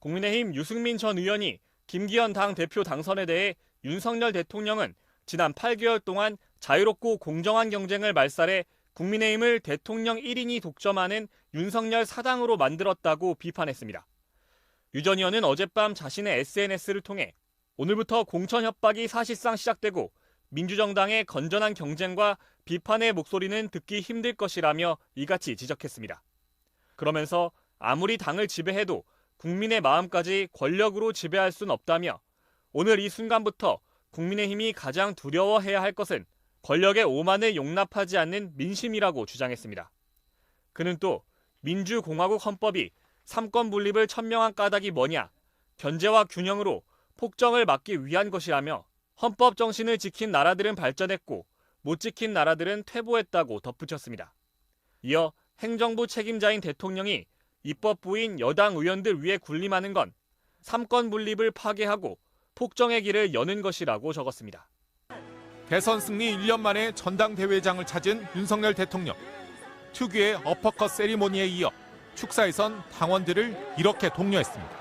국민의힘 유승민 전 의원이 김기현 당 대표 당선에 대해 윤석열 대통령은 지난 8개월 동안 자유롭고 공정한 경쟁을 말살해 국민의힘을 대통령 1인이 독점하는 윤석열 사당으로 만들었다고 비판했습니다. 유 전 의원은 어젯밤 자신의 SNS를 통해 오늘부터 공천 협박이 사실상 시작되고 민주정당의 건전한 경쟁과 비판의 목소리는 듣기 힘들 것이라며 이같이 지적했습니다. 그러면서 아무리 당을 지배해도 국민의 마음까지 권력으로 지배할 순 없다며 오늘 이 순간부터 국민의힘이 가장 두려워해야 할 것은 권력의 오만을 용납하지 않는 민심이라고 주장했습니다. 그는 또 민주공화국 헌법이 삼권 분립을 천명한 까닭이 뭐냐, 견제와 균형으로 폭정을 막기 위한 것이라며 헌법 정신을 지킨 나라들은 발전했고 못 지킨 나라들은 퇴보했다고 덧붙였습니다. 이어 행정부 책임자인 대통령이 입법부인 여당 의원들 위에 군림하는 건 삼권 분립을 파괴하고 폭정의 길을 여는 것이라고 적었습니다. 대선 승리 1년 만에 전당대회장을 찾은 윤석열 대통령. 특유의 어퍼컷 세리머니에 이어 축사에선 당원들을 이렇게 독려했습니다.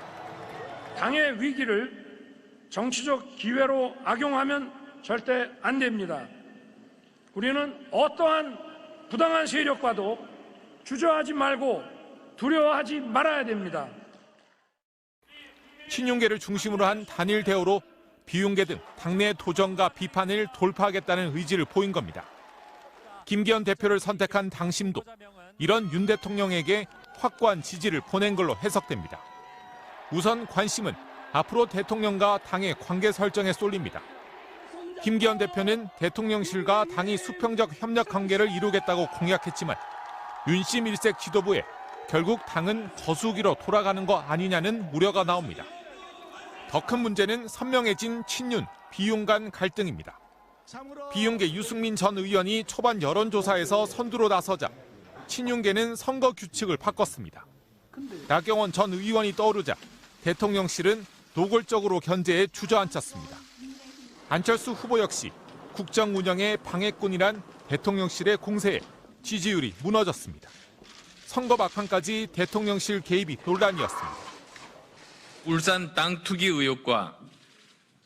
당의 위기를 정치적 기회로 악용하면 절대 안 됩니다. 우리는 어떠한 부당한 세력과도 주저하지 말고 두려워하지 말아야 됩니다. 친윤계를 중심으로 한 단일 대우로 비윤계 등 당내 도전과 비판을 돌파하겠다는 의지를 보인 겁니다. 김기현 대표를 선택한 당심도 이런 윤 대통령에게 확고한 지지를 보낸 걸로 해석됩니다. 우선 관심은 앞으로 대통령과 당의 관계 설정에 쏠립니다. 김기현 대표는 대통령실과 당이 수평적 협력 관계를 이루겠다고 공약했지만 윤심 일색 지도부에 결국 당은 거수기로 돌아가는 거 아니냐는 우려가 나옵니다. 더 큰 문제는 선명해진 친윤, 비윤 간 갈등입니다. 비윤계 유승민 전 의원이 초반 여론조사에서 선두로 나서자 친윤계는 선거 규칙을 바꿨습니다. 나경원 전 의원이 떠오르자 대통령실은 노골적으로 견제에 주저앉혔습니다. 안철수 후보 역시 국정 운영의 방해꾼이란 대통령실의 공세에 지지율이 무너졌습니다. 선거 막판까지 대통령실 개입이 논란이었습니다. 울산 땅 투기 의혹과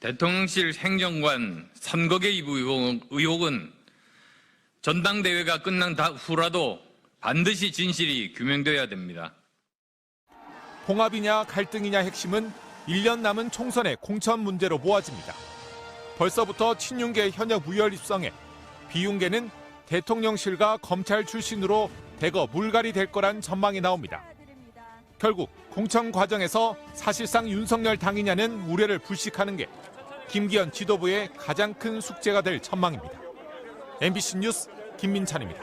대통령실 행정관 선거 개입 의혹은 전당대회가 끝난 후라도 반드시 진실이 규명돼야 됩니다. 봉합이냐 갈등이냐 핵심은 1년 남은 총선의 공천 문제로 모아집니다. 벌써부터 친윤계 현역 무혈 입성에 비윤계는 대통령실과 검찰 출신으로 대거 물갈이 될 거란 전망이 나옵니다. 결국 공천 과정에서 사실상 윤석열 당이냐는 우려를 불식하는 게 김기현 지도부의 가장 큰 숙제가 될 전망입니다. MBC 뉴스 김민찬입니다.